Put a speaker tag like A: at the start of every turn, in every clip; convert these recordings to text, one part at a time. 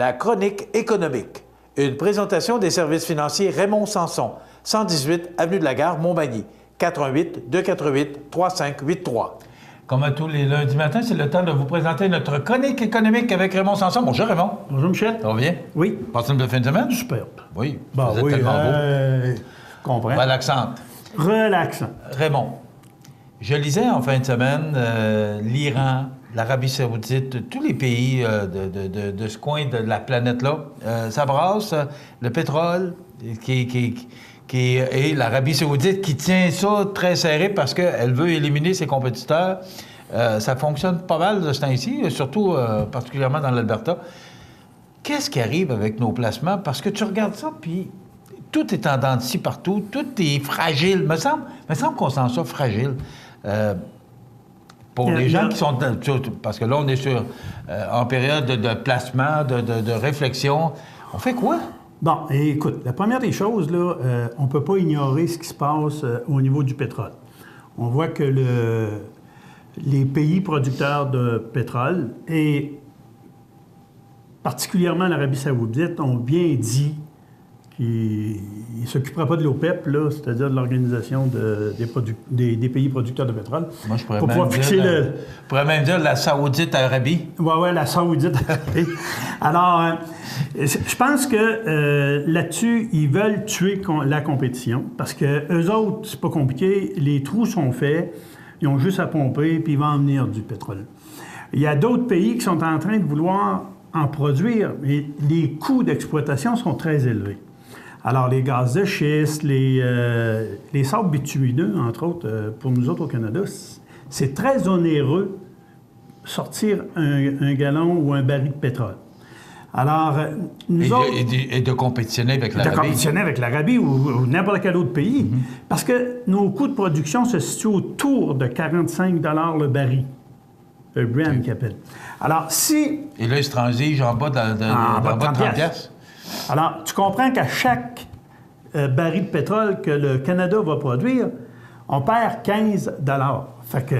A: la chronique économique. Une présentation des services financiers Raymond Sanson, 118 Avenue de la Gare, Montmagny, 418-248-3583.
B: Comme à tous les lundis matins, c'est le temps de vous présenter notre chronique économique avec Raymond Sanson. Bonjour Raymond.
C: Bonjour Michel.
B: Ça va bien?
C: Oui.
B: Passez une belle fin de semaine?
C: Superbe.
B: Oui.
C: Bah
B: vous êtes
C: oui,
B: tellement beau.
C: comprends.
B: Relaxante.
C: Relaxant.
B: Raymond, je lisais en fin de semaine l'Iran, l'Arabie Saoudite, tous les pays de ce coin de la planète-là, ça brasse le pétrole et l'Arabie Saoudite qui tient ça très serré parce qu'elle veut éliminer ses compétiteurs. Ça fonctionne pas mal de ce temps-ci, surtout particulièrement dans l'Alberta. Qu'est-ce qui arrive avec nos placements? Parce que tu regardes ça, puis tout est en dents de scie partout, tout est fragile. Me semble qu'on sent ça fragile. Pour les gens qui sont... Parce que là, on est en période de placement, de réflexion. On fait quoi?
C: Bon, écoute, la première des choses, là, on ne peut pas ignorer ce qui se passe au niveau du pétrole. On voit que les pays producteurs de pétrole, et particulièrement l'Arabie Saoudite, ont bien dit qu'ils ne s'occuperaient pas de l'OPEP, là, c'est-à-dire de l'Organisation des pays producteurs de pétrole.
B: Moi, je pourrais
C: pour
B: même
C: pouvoir fixer
B: dire je pourrais même dire la Saoudite Arabie.
C: Oui, la Saoudite Arabie. Alors, je pense que là-dessus, ils veulent tuer la compétition parce que eux autres, c'est pas compliqué, les trous sont faits, ils ont juste à pomper puis ils vont en venir du pétrole. Il y a d'autres pays qui sont en train de vouloir en produire, mais les coûts d'exploitation sont très élevés. Alors, les gaz de schiste, les sables bitumineux, entre autres, pour nous autres au Canada, c'est très onéreux sortir un gallon ou un baril de pétrole. Alors, nous autres...
B: Et de compétitionner avec l'Arabie.
C: De compétitionner avec l'Arabie ou n'importe quel autre pays. Parce que nos coûts de production se situent autour de 45 $ le baril. Le Brent qu'ils appellent. Alors, si...
B: Et là, ils se transigent en bas de 30 piastres.
C: Alors, tu comprends qu'à chaque baril de pétrole que le Canada va produire, on perd 15 $. Fait que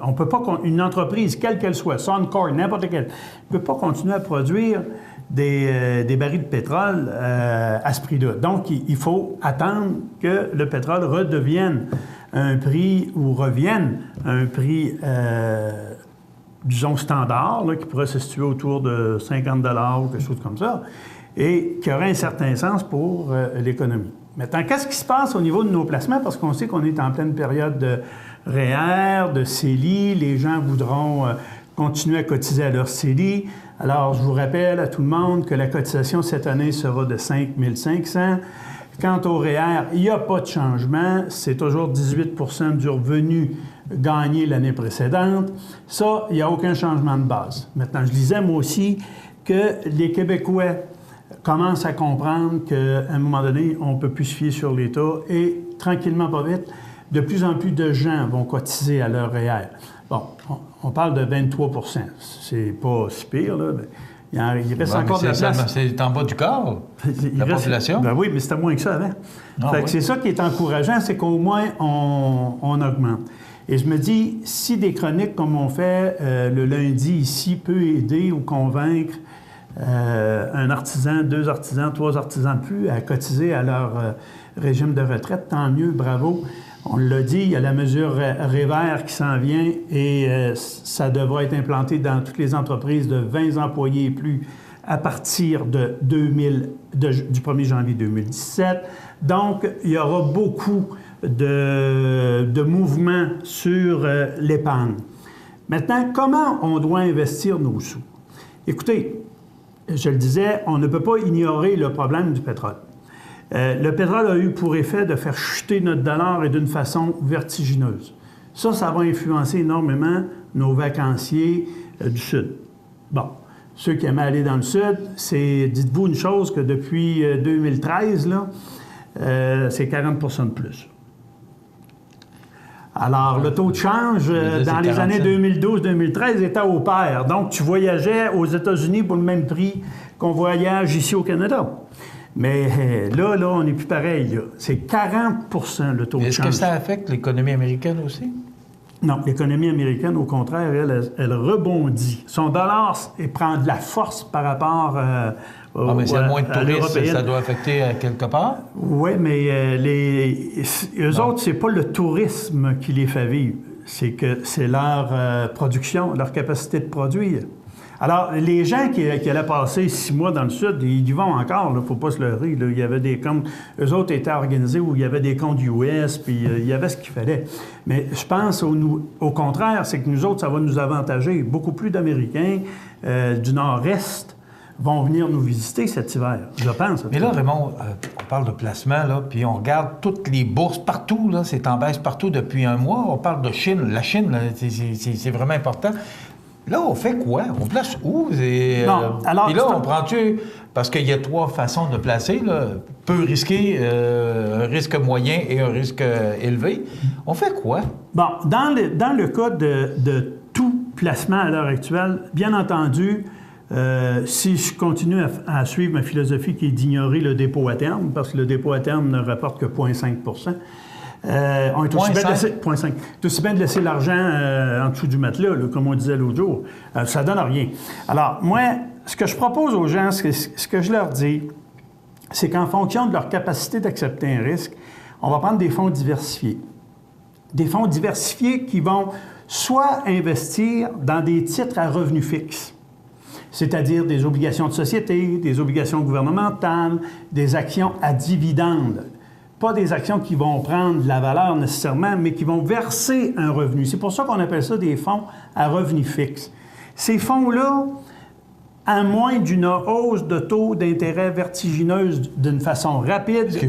C: on peut pas... Une entreprise, quelle qu'elle soit, Suncor, n'importe quelle, ne peut pas continuer à produire des barils de pétrole à ce prix-là. Donc, il faut attendre que le pétrole redevienne un prix ou revienne à un prix... disons, standard, là, qui pourrait se situer autour de 50 $ ou quelque chose comme ça, et qui aurait un certain sens pour l'économie. Maintenant, qu'est-ce qui se passe au niveau de nos placements? Parce qu'on sait qu'on est en pleine période de REER, de CELI. Les gens voudront continuer à cotiser à leur CELI. Alors, je vous rappelle à tout le monde que la cotisation cette année sera de 5 500 $. Quant au REER, il n'y a pas de changement. C'est toujours 18 % du revenu gagné l'année précédente. Ça, il n'y a aucun changement de base. Maintenant, je disais, moi aussi, que les Québécois commencent à comprendre qu'à un moment donné, on ne peut plus se fier sur l'État et, tranquillement, pas vite, de plus en plus de gens vont cotiser à leur REER. Bon, on parle de 23 %. C'est pas si pire, là. Il reste encore de la place.
B: C'est en bas du corps, la population.
C: Ben oui, mais c'était moins que ça avant. Fait que c'est ça qui est encourageant, c'est qu'au moins, on augmente. Et je me dis, si des chroniques comme on fait le lundi ici peut aider ou convaincre un artisan, 2 artisans, 3 artisans de plus à cotiser à leur régime de retraite, tant mieux, bravo. On l'a dit, il y a la mesure REER qui s'en vient et ça devra être implanté dans toutes les entreprises de 20 employés et plus à partir du 1er janvier 2017. Donc, il y aura beaucoup de mouvements sur l'épargne. Maintenant, comment on doit investir nos sous? Écoutez, je le disais, on ne peut pas ignorer le problème du pétrole. Le pétrole a eu pour effet de faire chuter notre dollar et d'une façon vertigineuse. Ça va influencer énormément nos vacanciers du Sud. Bon, ceux qui aiment aller dans le Sud, dites-vous une chose, que depuis 2013, là, c'est 40 % de plus. Alors, le taux de change dans les années 2012-2013 était au pair. Donc, tu voyageais aux États-Unis pour le même prix qu'on voyage ici au Canada. Mais là, on n'est plus pareil. Là. C'est 40 % le taux de change.
B: Est-ce que ça affecte l'économie américaine aussi?
C: Non, l'économie américaine, au contraire, elle rebondit. Son dollar prend de la force par rapport
B: mais s'il y a moins de touristes, ça doit affecter quelque part?
C: Oui, mais eux autres, c'est pas le tourisme qui les fait vivre. C'est que c'est leur production, leur capacité de produire. Alors, les gens qui allaient passer 6 mois dans le Sud, ils y vont encore, il ne faut pas se leurrer. Là. Il y avait des comptes, eux autres étaient organisés où il y avait des comptes US, puis il y avait ce qu'il fallait. Mais je pense, au contraire, c'est que nous autres, ça va nous avantager. Beaucoup plus d'Américains du Nord-Est vont venir nous visiter cet hiver, je pense.
B: Mais là, Raymond, on parle de placement, là, puis on regarde toutes les bourses partout, là, c'est en baisse partout depuis un mois. On parle de Chine. La Chine, là, c'est vraiment important. Là, on fait quoi? On place où?
C: Non, alors,
B: et là, on prend-tu... Parce qu'il y a 3 façons de placer, là. Peu risqué, un risque moyen et un risque élevé. On fait quoi?
C: Bon, dans le cas de tout placement à l'heure actuelle, bien entendu, si je continue à suivre ma philosophie qui est d'ignorer le dépôt à terme, parce que le dépôt à terme ne rapporte que 0,5 on est aussi bien de laisser l'argent en dessous du matelas, là, comme on disait l'autre jour. Ça donne rien. Alors, moi, ce que je propose aux gens, ce que je leur dis, c'est qu'en fonction de leur capacité d'accepter un risque, on va prendre des fonds diversifiés. Des fonds diversifiés qui vont soit investir dans des titres à revenus fixes, c'est-à-dire des obligations de société, des obligations gouvernementales, des actions à dividendes. Pas des actions qui vont prendre de la valeur nécessairement, mais qui vont verser un revenu. C'est pour ça qu'on appelle ça des fonds à revenus fixes. Ces fonds-là, à moins d'une hausse de taux d'intérêt vertigineuse d'une façon rapide,
B: ce qui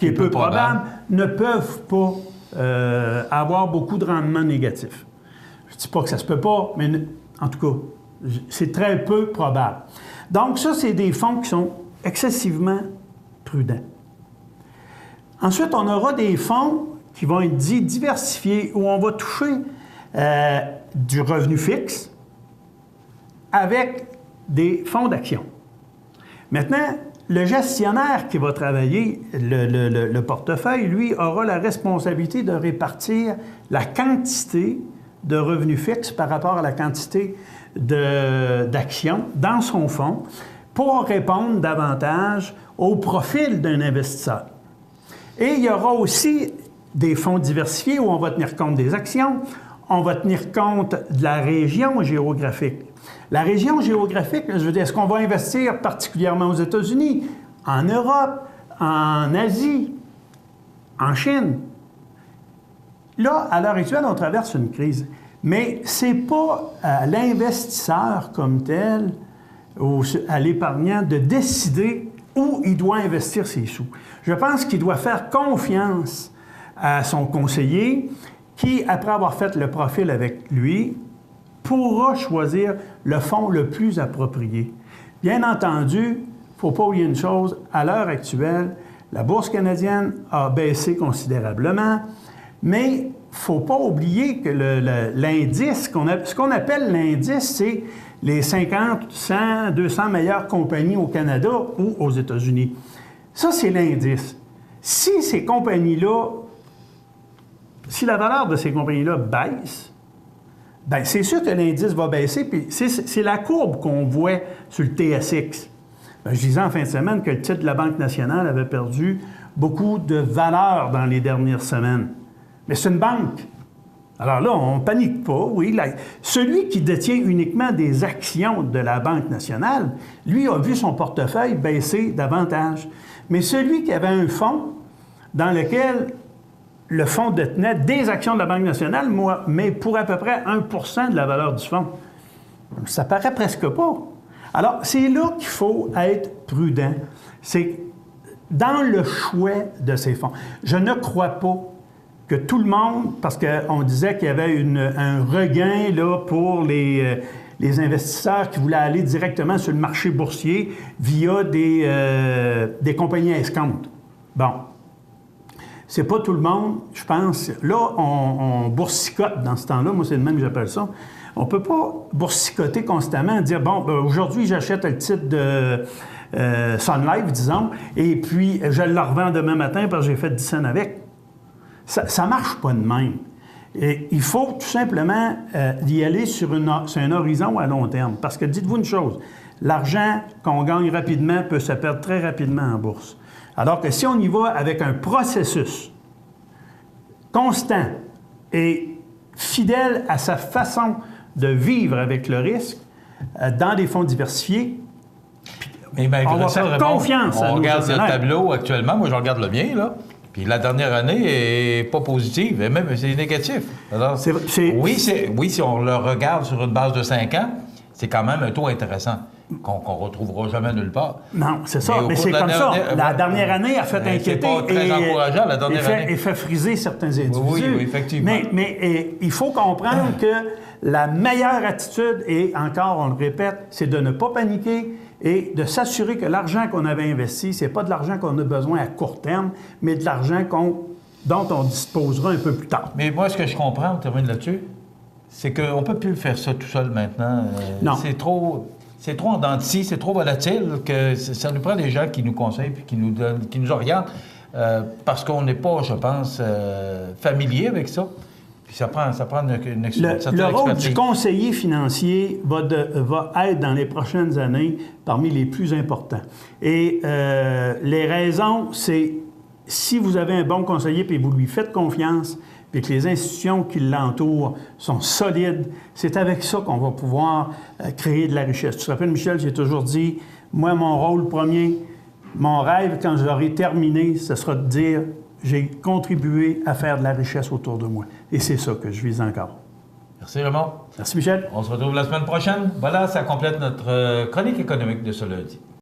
B: est peu probable,
C: ne peuvent pas avoir beaucoup de rendement négatif. Je ne dis pas que ça se peut pas, mais en tout cas, c'est très peu probable. Donc ça, c'est des fonds qui sont excessivement prudents. Ensuite, on aura des fonds qui vont être dits diversifiés, où on va toucher du revenu fixe avec des fonds d'action. Maintenant, le gestionnaire qui va travailler le portefeuille, lui, aura la responsabilité de répartir la quantité de revenus fixes par rapport à la quantité d'actions dans son fonds pour répondre davantage au profil d'un investisseur. Et il y aura aussi des fonds diversifiés où on va tenir compte des actions, on va tenir compte de la région géographique. La région géographique, je veux dire, est-ce qu'on va investir particulièrement aux États-Unis, en Europe, en Asie, en Chine? Là, à l'heure actuelle, on traverse une crise. Mais ce n'est pas à l'investisseur comme tel, à l'épargnant, de décider où il doit investir ses sous. Je pense qu'il doit faire confiance à son conseiller qui, après avoir fait le profil avec lui, pourra choisir le fonds le plus approprié. Bien entendu, il ne faut pas oublier une chose, à l'heure actuelle, la Bourse canadienne a baissé considérablement, mais il ne faut pas oublier que l'indice, ce qu'on appelle l'indice, c'est les 50, 100, 200 meilleures compagnies au Canada ou aux États-Unis. Ça, c'est l'indice. Si ces compagnies-là, si la valeur de ces compagnies-là baisse, bien, c'est sûr que l'indice va baisser, puis c'est la courbe qu'on voit sur le TSX. Bien, je disais en fin de semaine que le titre de la Banque nationale avait perdu beaucoup de valeur dans les dernières semaines. Mais c'est une banque. Alors là, on ne panique pas, oui. Celui qui détient uniquement des actions de la Banque nationale, lui a vu son portefeuille baisser davantage. Mais celui qui avait un fonds dans lequel le fonds détenait des actions de la Banque nationale, mais pour à peu près 1 % de la valeur du fonds, ça paraît presque pas. Alors, c'est là qu'il faut être prudent. C'est dans le choix de ces fonds. Je ne crois pas que tout le monde, parce qu'on disait qu'il y avait un regain là, pour les investisseurs qui voulaient aller directement sur le marché boursier via des compagnies à escompte. Bon. C'est pas tout le monde, je pense. Là, on boursicote dans ce temps-là. Moi, c'est le même que j'appelle ça. On peut pas boursicoter constamment, dire, bon, ben, aujourd'hui, j'achète le titre de Sun Life, disons, et puis je le revends demain matin parce que j'ai fait 10 cents avec. Ça marche pas de même. Et il faut tout simplement y aller sur un horizon à long terme. Parce que dites-vous une chose, l'argent qu'on gagne rapidement peut se perdre très rapidement en bourse. Alors que si on y va avec un processus constant et fidèle à sa façon de vivre avec le risque, dans des fonds diversifiés,
B: mais malgré
C: on va
B: ça,
C: faire
B: Raymond,
C: confiance à
B: on
C: nos
B: regarde le
C: gestionnaires.
B: tableau actuellement. Moi, je regarde le mien, là. Puis la dernière année est pas positive, et même c'est négatif. Alors, oui, si on le regarde sur une base de 5 ans, c'est quand même un taux intéressant qu'on retrouvera jamais nulle part.
C: Non, c'est ça, mais c'est comme ça. La dernière année a fait inquiéter.
B: C'est pas très encourageant, la dernière année.
C: Et fait friser certains individus.
B: Oui, effectivement.
C: Mais il faut comprendre que la meilleure attitude, et encore, on le répète, c'est de ne pas paniquer et de s'assurer que l'argent qu'on avait investi, c'est pas de l'argent qu'on a besoin à court terme, mais de l'argent dont on disposera un peu plus tard.
B: Mais moi, ce que je comprends, on termine là-dessus, c'est qu'on ne peut plus faire ça tout seul maintenant.
C: Non.
B: C'est trop en dents de scie, c'est trop volatile, que ça nous prend des gens qui nous conseillent puis qui nous orientent, parce qu'on n'est pas, je pense, familier avec ça. Puis ça prend une expertise.
C: Le rôle du conseiller financier va être dans les prochaines années parmi les plus importants. Et les raisons, c'est si vous avez un bon conseiller et vous lui faites confiance, puis que les institutions qui l'entourent sont solides, c'est avec ça qu'on va pouvoir créer de la richesse. Tu te rappelles, Michel, j'ai toujours dit, moi, mon rôle premier, mon rêve, quand je l'aurai terminé, ce sera de dire, j'ai contribué à faire de la richesse autour de moi. Et c'est ça que je vise encore.
B: Merci, Raymond.
C: Merci, Michel.
B: On se retrouve la semaine prochaine. Voilà, ça complète notre chronique économique de ce lundi.